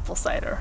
apple cider.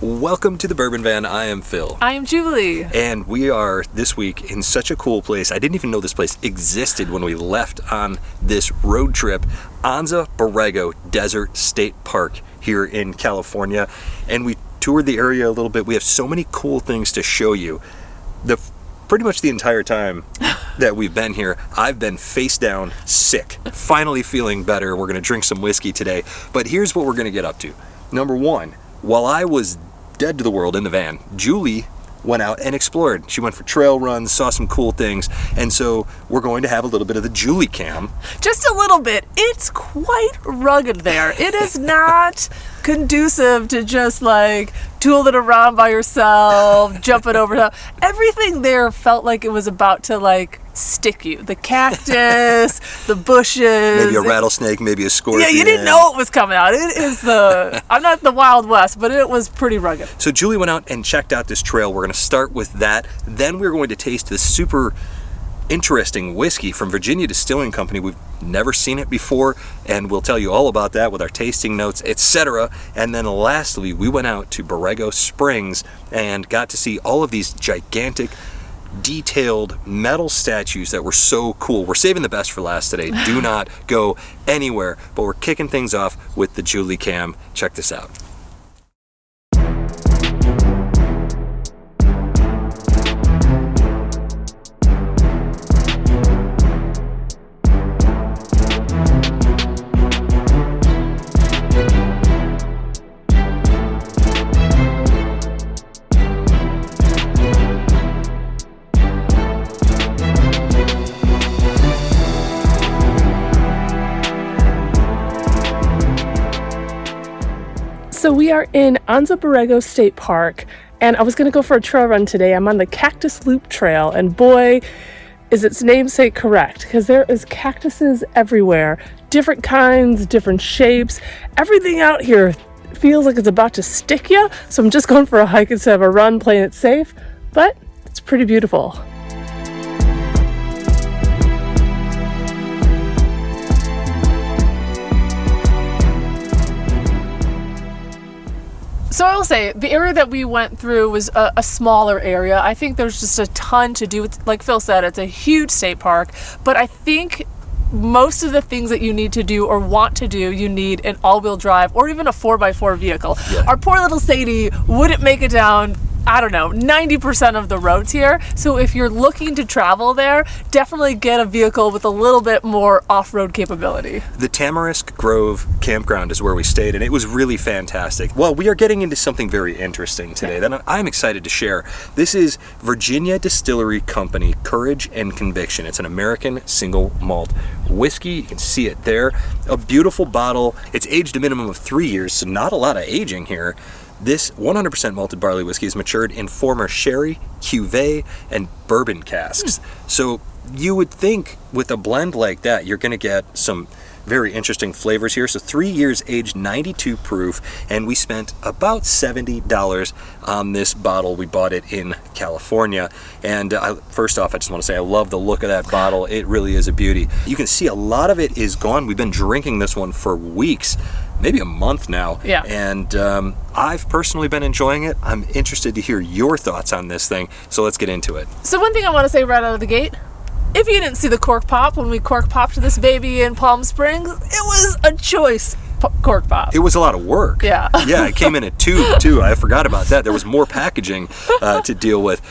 Welcome to the Bourbon Van. I am Phil. I am Julie. And we are this week in such a cool place. I didn't even know this place existed when we left on this road trip. Anza-Borrego Desert State Park here in California. And we toured the area a little bit. We have so many cool things to show you. Pretty much the entire time that we've been here, I've been face down sick. Finally feeling better. We're going to drink some whiskey today. But here's what we're going to get up to. Number one, while I was dead to the world in the van, Julie went out and explored. She went for trail runs, saw some cool things, and so we're going to have a little bit of the Julie cam. Just a little bit. It's quite rugged there. It is not conducive to just like tooling around by yourself, jumping over. Everything there felt like it was about to like stick you. The cactus, the bushes. Maybe a rattlesnake, maybe a scorpion. Yeah, you didn't know what was coming out. It is I'm not the Wild West, but it was pretty rugged. So Julie went out and checked out this trail. We're going to start with that. Then we're going to taste this super interesting whiskey from Virginia Distilling Company. We've never seen it before, and we'll tell you all about that with our tasting notes, etc. And then lastly, we went out to Borrego Springs and got to see all of these gigantic detailed metal statues that were so cool. We're saving the best for last today. Do not go anywhere, but we're kicking things off with the Julie cam. Check this out. So we are in Anza-Borrego State Park, and I was going to go for a trail run today. I'm on the Cactus Loop Trail, and boy, is its namesake correct, because there is cactuses everywhere. Different kinds, different shapes. Everything out here feels like it's about to stick you, so I'm just going for a hike instead of a run, playing it safe, but it's pretty beautiful. So I will say, the area that we went through was a smaller area. I think there's just a ton to do. Like Phil said, it's a huge state park, but I think most of the things that you need to do or want to do, you need an all-wheel drive or even a 4x4 vehicle. Yeah. Our poor little Sadie wouldn't make it down, I don't know, 90% of the roads here. So if you're looking to travel there, definitely get a vehicle with a little bit more off-road capability. The Tamarisk Grove campground is where we stayed, and it was really fantastic. Well, we are getting into something very interesting today that I'm excited to share. This is Virginia Distillery Company Courage and Conviction. It's an American single malt whiskey. You can see it there. A beautiful bottle. It's aged a minimum of 3 years, so not a lot of aging here. This 100% malted barley whiskey is matured in former sherry, cuvee, and bourbon casks. So you would think with a blend like that, you're going to get some very interesting flavors here. So 3 years aged, 92 proof, and we spent about $70 on this bottle. We bought it in California, and first off, I just want to say I love the look of that bottle. It really is a beauty. You can see a lot of it is gone. We've been drinking this one for weeks, maybe a month now. Yeah. And I've personally been enjoying it. I'm interested to hear your thoughts on this thing, so let's get into it. So one thing I want to say right out of the gate, if you didn't see the cork pop when we cork popped this baby in Palm Springs, it was a choice cork pop. It was a lot of work. Yeah. Yeah, it came in a tube too. I forgot about that. There was more packaging to deal with.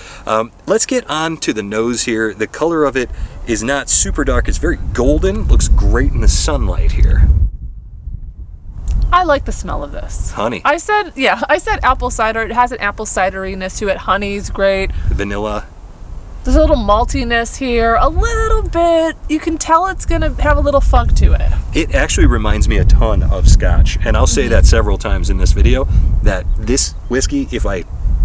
Let's get on to the nose here. The color of it is not super dark. It's very golden. Looks great in the sunlight here. I like the smell of this. Honey. I said apple cider. It has an apple cideriness to it. Honey's great. The vanilla. There's a little maltiness here, a little bit. You can tell it's going to have a little funk to it. It actually reminds me a ton of Scotch. And I'll say that several times in this video, that this whiskey, if I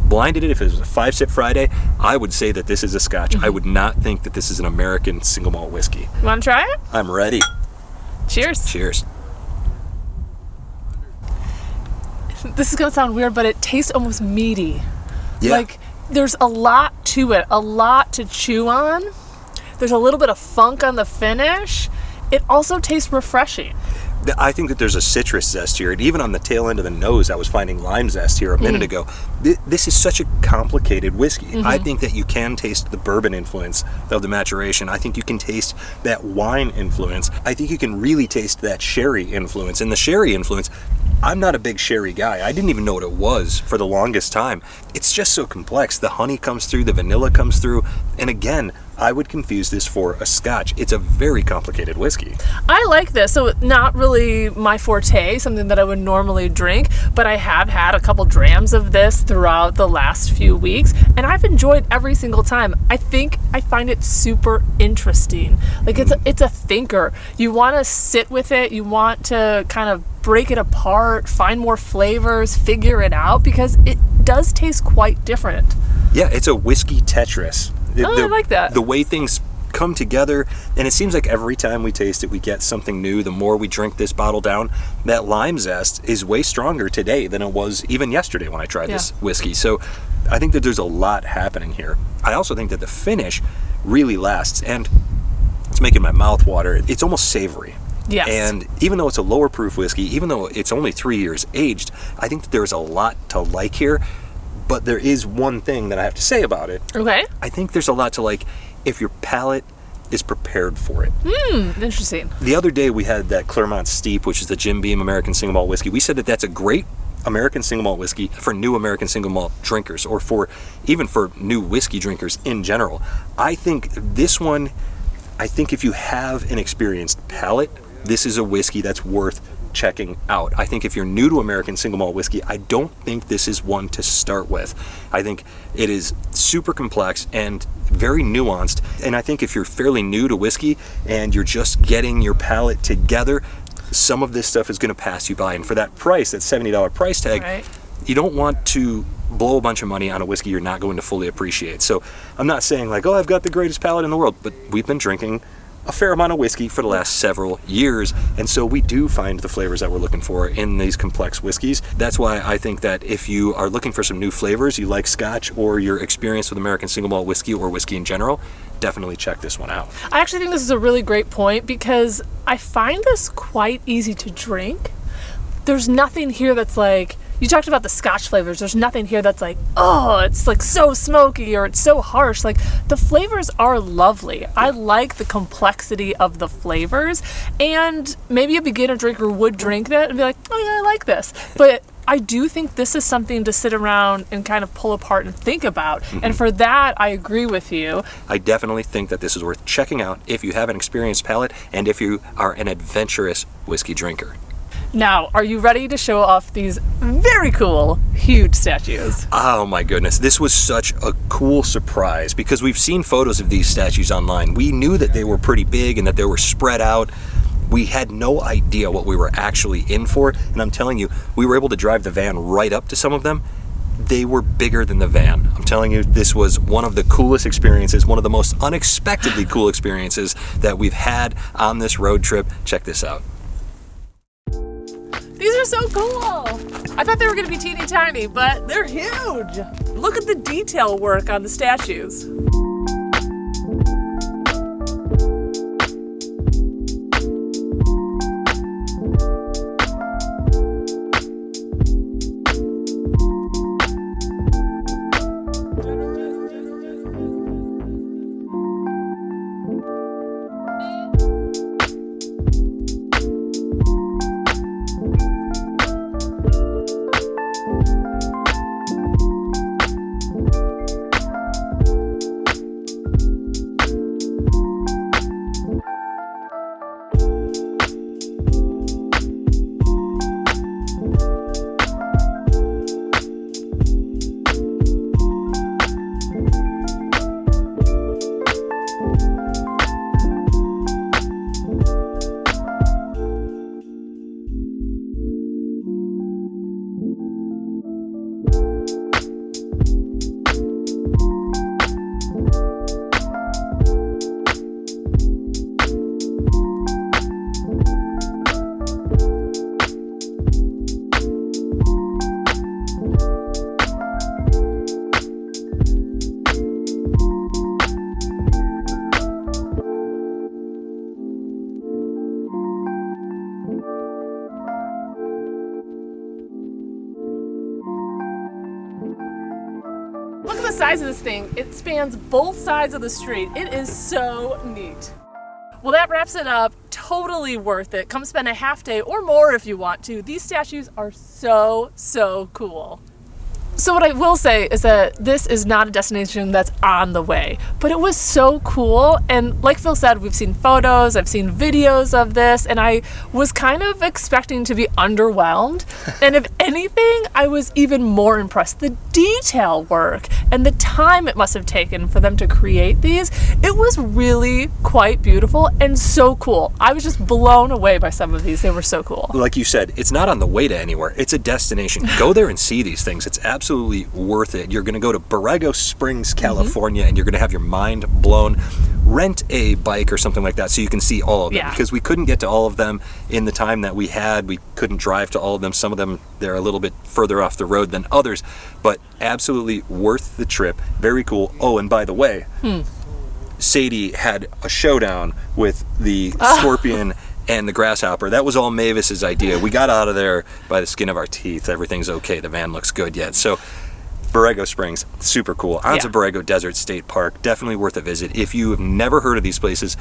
blinded it, if it was a 5-Sip Friday, I would say that this is a Scotch. I would not think that this is an American single malt whiskey. You want to try it? I'm ready. Cheers. Cheers. this is going to sound weird, but it tastes almost meaty. Yeah. Like, there's a lot to it, a lot to chew on. There's a little bit of funk on the finish. It also tastes refreshing. I think that there's a citrus zest here, and even on the tail end of the nose, I was finding lime zest here a minute ago. This is such a complicated whiskey. I think that you can taste the bourbon influence of the maturation. I think you can taste that wine influence. I think you can really taste that sherry influence. And the sherry influence, I'm not a big sherry guy. I didn't even know what it was for the longest time. It's just so complex. The honey comes through, the vanilla comes through, and again, I would confuse this for a scotch. It's a very complicated whiskey. I like this. So not really my forte, something that I would normally drink, but I have had a couple drams of this throughout the last few weeks, and I've enjoyed every single time. I think I find it super interesting. Like it's a thinker. You want to sit with it. You want to kind of break it apart, find more flavors, figure it out, because it does taste quite different. Yeah, it's a whiskey Tetris. I like that. The way things come together, and it seems like every time we taste it, we get something new. The more we drink this bottle down, that lime zest is way stronger today than it was even yesterday when I tried this whiskey. So I think that there's a lot happening here. I also think that the finish really lasts, and it's making my mouth water. It's almost savory. Yes. And even though it's a lower proof whiskey, even though it's only 3 years aged, I think that there's a lot to like here. But there is one thing that I have to say about it. Okay. I think there's a lot to like if your palate is prepared for it. Interesting. The other day we had that Claremont Steep, which is the Jim Beam American Single Malt Whiskey. We said that that's a great American Single Malt Whiskey for new American Single Malt drinkers, or for even for new whiskey drinkers in general. I think this one, if you have an experienced palate, this is a whiskey that's worth checking out. I think if you're new to American Single Malt Whiskey, I don't think this is one to start with. I think it is super complex and very nuanced, and I think if you're fairly new to whiskey and you're just getting your palate together, some of this stuff is going to pass you by. And for that price, that $70 price tag, you don't want to blow a bunch of money on a whiskey you're not going to fully appreciate. So I'm not saying like, oh, I've got the greatest palate in the world, but we've been drinking a fair amount of whiskey for the last several years, and so we do find the flavors that we're looking for in these complex whiskeys. That's why I think that if you are looking for some new flavors, you like Scotch, or you're experienced with American Single Malt Whiskey or whiskey in general, definitely check this one out. I actually think this is a really great point, because I find this quite easy to drink. There's nothing here that's like, you talked about the Scotch flavors. There's nothing here that's like, oh, it's like so smoky or it's so harsh. Like, the flavors are lovely. I like the complexity of the flavors, and maybe a beginner drinker would drink that and be like, oh yeah, I like this. But I do think this is something to sit around and kind of pull apart and think about. And for that, I agree with you. I definitely think that this is worth checking out if you have an experienced palate and if you are an adventurous whiskey drinker. Now, are you ready to show off these very cool, huge statues? Oh my goodness, this was such a cool surprise, because we've seen photos of these statues online. We knew that they were pretty big and that they were spread out. We had no idea what we were actually in for, and I'm telling you, we were able to drive the van right up to some of them. They were bigger than the van. I'm telling you, this was one of the coolest experiences, one of the most unexpectedly cool experiences that we've had on this road trip. Check this out. These are so cool. I thought they were going to be teeny tiny, but they're huge. Look at the detail work on the statues. size of this thing. It spans both sides of the street. It is so neat. Well, that wraps it up. Totally worth it. Come spend a half day or more if you want to. These statues are so, so cool. So what I will say is that this is not a destination that's on the way, but it was so cool. And like Phil said, we've seen photos, I've seen videos of this, and I was kind of expecting to be underwhelmed. And if anything, I was even more impressed. The detail work and the time it must have taken for them to create these, it was really quite beautiful and so cool. I was just blown away by some of these. They were so cool. Like you said, it's not on the way to anywhere. It's a destination. Go there and see these things. It's absolutely worth it. You're going to go to Borrego Springs, California, and you're going to have your mind blown. Rent a bike or something like that so you can see all of them, because we couldn't get to all of them in the time that we had. We couldn't drive to all of them. Some of them, they're a little bit further off the road than others, but absolutely worth the trip. Very cool. Oh, and by the way, Sadie had a showdown with the scorpion and the grasshopper. That was all Mavis's idea. We got out of there by the skin of our teeth. Everything's okay. The van looks good yet. So Borrego Springs, super cool. Anza-Borrego Desert State Park, definitely worth a visit. If you have never heard of these places,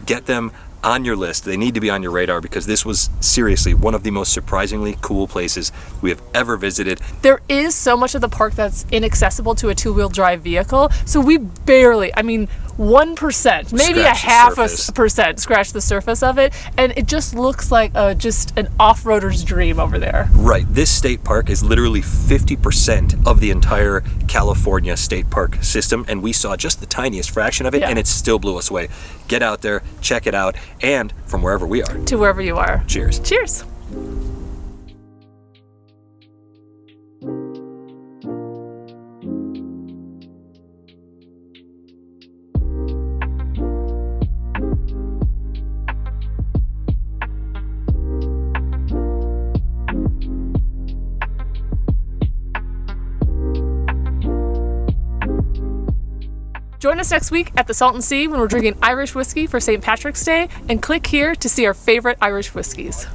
get them on your list. They need to be on your radar, because this was seriously one of the most surprisingly cool places we have ever visited. There is so much of the park that's inaccessible to a two-wheel drive vehicle, so we barely, 1%, maybe a half a percent scratch the surface of it, and it just looks like just an off-roader's dream over there. Right, this state park is literally 50% of the entire California state park system, and we saw just the tiniest fraction of it, and it still blew us away. Get out there, check it out, and from wherever we are to wherever you are. Cheers. Cheers. Join us next week at the Salton Sea when we're drinking Irish whiskey for St. Patrick's Day, and click here to see our favorite Irish whiskeys.